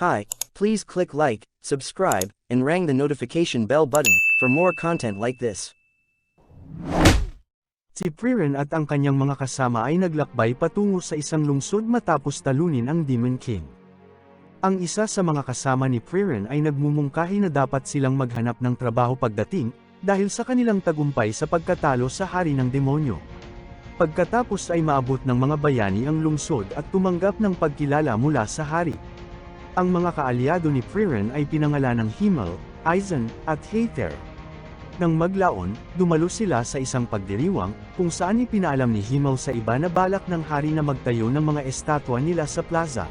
Hi, please click like, subscribe, and ring the notification bell button for more content like this. Si Frieren at ang kanyang mga kasama ay naglakbay patungo sa isang lungsod matapos talunin ang Demon King. Ang isa sa mga kasama ni Frieren ay nagmumungkahi na dapat silang maghanap ng trabaho pagdating, dahil sa kanilang tagumpay sa pagkatalo sa hari ng demonyo. Pagkatapos ay maabot ng mga bayani ang lungsod at tumanggap ng pagkilala mula sa hari. Ang mga kaalyado ni Frieren ay pinangalan ng Himmel, Aizen, at Heather. Nang maglaon, dumalo sila sa isang pagdiriwang, kung saan ipinaalam ni Himmel sa iba na balak ng hari na magtayo ng mga estatwa nila sa plaza.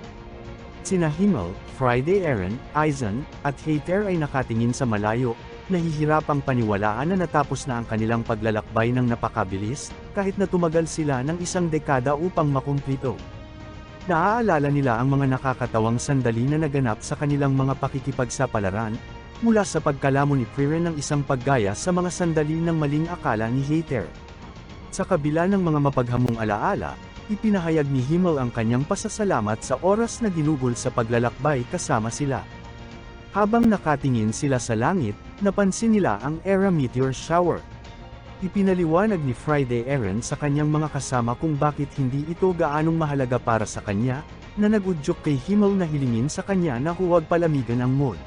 Sina Himmel, Friday Aaron, Aizen, at Heather ay nakatingin sa malayo, nahihirapang paniwalaan na natapos na ang kanilang paglalakbay ng napakabilis, kahit na tumagal sila ng isang dekada upang makumplito. Naaalala nila ang mga nakakatawang sandali na naganap sa kanilang mga pakikipagsapalaran, mula sa pagkalamo ni Frieren ng isang paggaya sa mga sandali ng maling akala ni Heather. Sa kabila ng mga mapaghamong alaala, ipinahayag ni Himmel ang kanyang pasasalamat sa oras na ginugol sa paglalakbay kasama sila. Habang nakatingin sila sa langit, napansin nila ang Era Meteor Shower. Ipinaliwanag ni Friday Aaron sa kanyang mga kasama kung bakit hindi ito gaanong mahalaga para sa kanya, na nagudyok kay Himmel na hilingin sa kanya na huwag palamigan ang mood.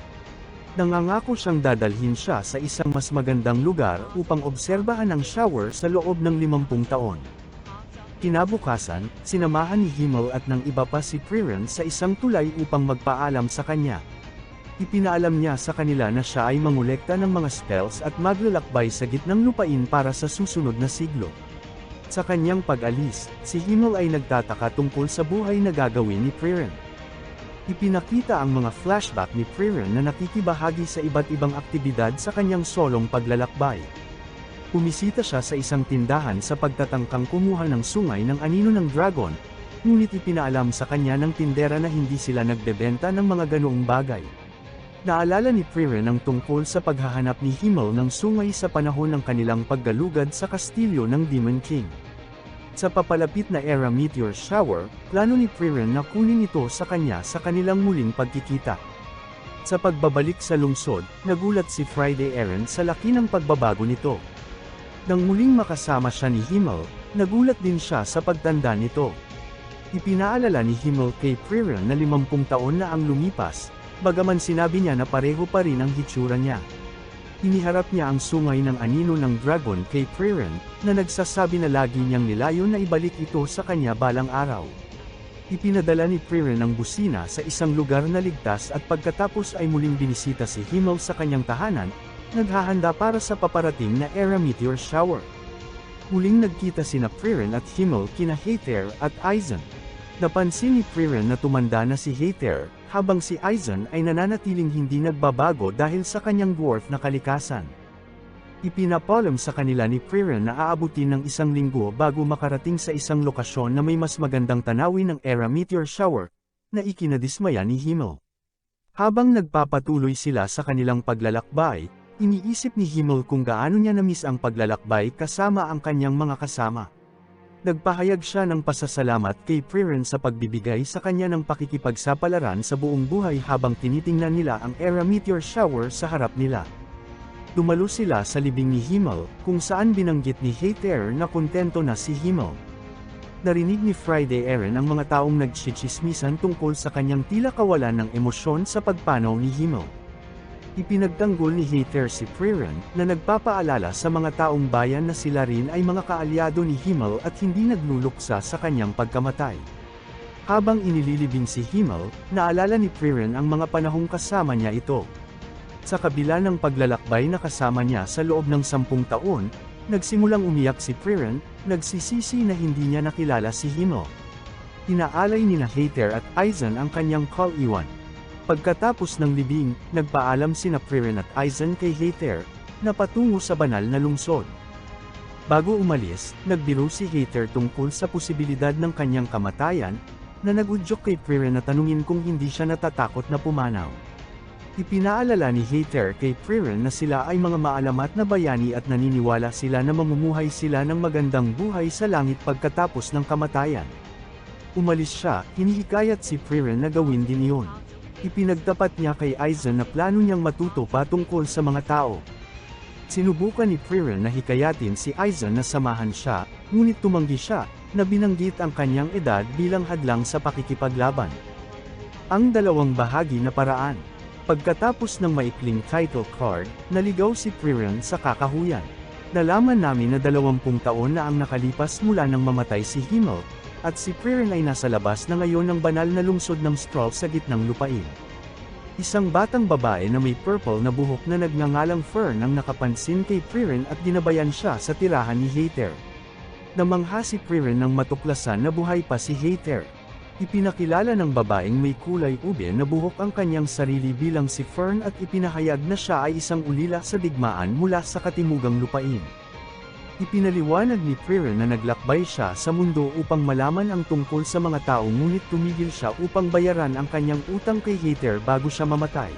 Nangangako siyang dadalhin siya sa isang mas magandang lugar upang obserbahan ang shower sa loob ng 50 taon. Kinabukasan, sinamahan ni Himmel at ng iba pa si Frieren sa isang tulay upang magpaalam sa kanya. Ipinaalam niya sa kanila na siya ay mangolekta ng mga spells at maglalakbay sa gitnang lupain para sa susunod na siglo. Sa kanyang pag-alis, si Himmel ay nagtataka tungkol sa buhay na gagawin ni Frieren. Ipinakita ang mga flashback ni Frieren na nakikibahagi sa iba't ibang aktibidad sa kanyang solong paglalakbay. Pumisita siya sa isang tindahan sa pagtatangkang kumuha ng sungay ng anino ng dragon, ngunit ipinaalam sa kanya ng tindera na hindi sila nagbebenta ng mga ganoong bagay. Naalala ni Frieren ang tungkol sa paghahanap ni Himmel ng sungay sa panahon ng kanilang paggalugad sa kastilyo ng Demon King. Sa papalapit na Era Meteor Shower, plano ni Frieren na kunin ito sa kanya sa kanilang muling pagkikita. Sa pagbabalik sa lungsod, nagulat si Friday Aaron sa laki ng pagbabago nito. Nang muling makasama siya ni Himmel, nagulat din siya sa pagtanda nito. Ipinaalala ni Himmel kay Frieren na 50 taon na ang lumipas, bagaman sinabi niya na pareho pa rin ang hitsura niya. Iniharap niya ang sungay ng anino ng dragon kay Frieren, na nagsasabi na lagi niyang nilayon na ibalik ito sa kanya balang araw. Ipinadala ni Frieren ang busina sa isang lugar na ligtas at pagkatapos ay muling binisita si Himmel sa kanyang tahanan, naghahanda para sa paparating na Era Meteor Shower. Muling nagkita sina Frieren at Himmel kina Heather at Aizen. Napansin ni Frieren na tumanda na si Heather, habang si Aizen ay nananatiling hindi nagbabago dahil sa kanyang dwarf na kalikasan. Ipinapalam sa kanila ni Frieren na aabutin ng 1 linggo bago makarating sa isang lokasyon na may mas magandang tanawin ng Era Meteor Shower, na ikinadismaya ni Himmel. Habang nagpapatuloy sila sa kanilang paglalakbay, iniisip ni Himmel kung gaano niya na-miss ang paglalakbay kasama ang kanyang mga kasama. Nagpahayag siya ng pasasalamat kay Frieren sa pagbibigay sa kanya ng pakikipagsapalaran sa buong buhay habang tinitingnan nila ang Era Meteor Shower sa harap nila. Dumalo sila sa libing ni Himmel, kung saan binanggit ni Heather na kontento na si Himmel. Narinig ni Friday Aaron ang mga taong nagtsitsismisan tungkol sa kanyang tila kawalan ng emosyon sa pagpanaw ni Himmel. Ipinagtanggol ni Heather si Frieren, na nagpapaalala sa mga taong bayan na sila rin ay mga kaalyado ni Himmel at hindi nagluluksa sa kanyang pagkamatay. Habang inililibing si Himmel, naalala ni Frieren ang mga panahong kasama niya ito. Sa kabila ng paglalakbay na kasama niya sa loob ng 10 taon, nagsimulang umiyak si Frieren, nagsisisi na hindi niya nakilala si Himmel. Inaalay nina Heather at Aizen ang kanyang kaiwan. Pagkatapos ng libing, nagpaalam sina Frieren at Aizen kay Heather, na patungo sa banal na lungsod. Bago umalis, nagbiro si Heather tungkol sa posibilidad ng kanyang kamatayan, na nagudyok kay Frieren na tanungin kung hindi siya natatakot na pumanaw. Ipinaalala ni Heather kay Frieren na sila ay mga maalamat na bayani at naniniwala sila na mamumuhay sila ng magandang buhay sa langit pagkatapos ng kamatayan. Umalis siya, hinihikayat si Frieren na gawin din iyon. Ipinagtapat niya kay Aizen na plano niyang matuto patungkol sa mga tao. Sinubukan ni Frieren na hikayatin si Aizen na samahan siya, ngunit tumanggi siya, na binanggit ang kanyang edad bilang hadlang sa pakikipaglaban. Ang dalawang bahagi na paraan. Pagkatapos ng maikling title card, naligaw si Frieren sa kakahuyan. Nalaman namin na 20 taon na ang nakalipas mula nang mamatay si Himmel, at si Frieren ay nasa labas na ngayon ng banal na lungsod ng Skrull sa gitnang lupain. Isang batang babae na may purple na buhok na nagngangalang Fern ang nakapansin kay Frieren at ginabayan siya sa tirahan ni Hater. Namangha si Frieren nang matuklasan na buhay pa si Hater. Ipinakilala ng babaeng may kulay ube na buhok ang kanyang sarili bilang si Fern at ipinahayag na siya ay isang ulila sa digmaan mula sa katimugang lupain. Ipinaliwanag ni Frieren na naglakbay siya sa mundo upang malaman ang tungkol sa mga tao ngunit tumigil siya upang bayaran ang kanyang utang kay Hater bago siya mamatay.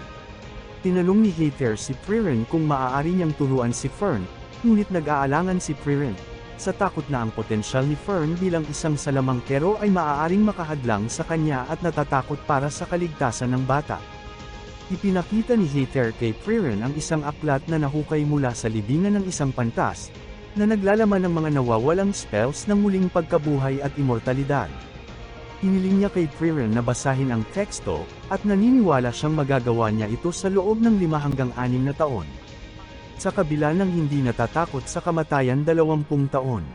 Tinanong ni Hater si Frieren kung maaari niyang turuan si Fern, ngunit nag-aalangan si Frieren. Sa takot na ang potensyal ni Fern bilang isang salamangkero ay maaaring makahadlang sa kanya at natatakot para sa kaligtasan ng bata. Ipinakita ni Hater kay Frieren ang isang aklat na nahukay mula sa libingan ng isang pantas, na naglalaman ng mga nawawalang spells ng muling pagkabuhay at immortalidad. Hiniling niya kay Frieren na basahin ang teksto, at naniniwala siyang magagawa niya ito sa loob ng 5 hanggang 6 na taon. Sa kabila ng hindi natatakot sa kamatayan 20 taon.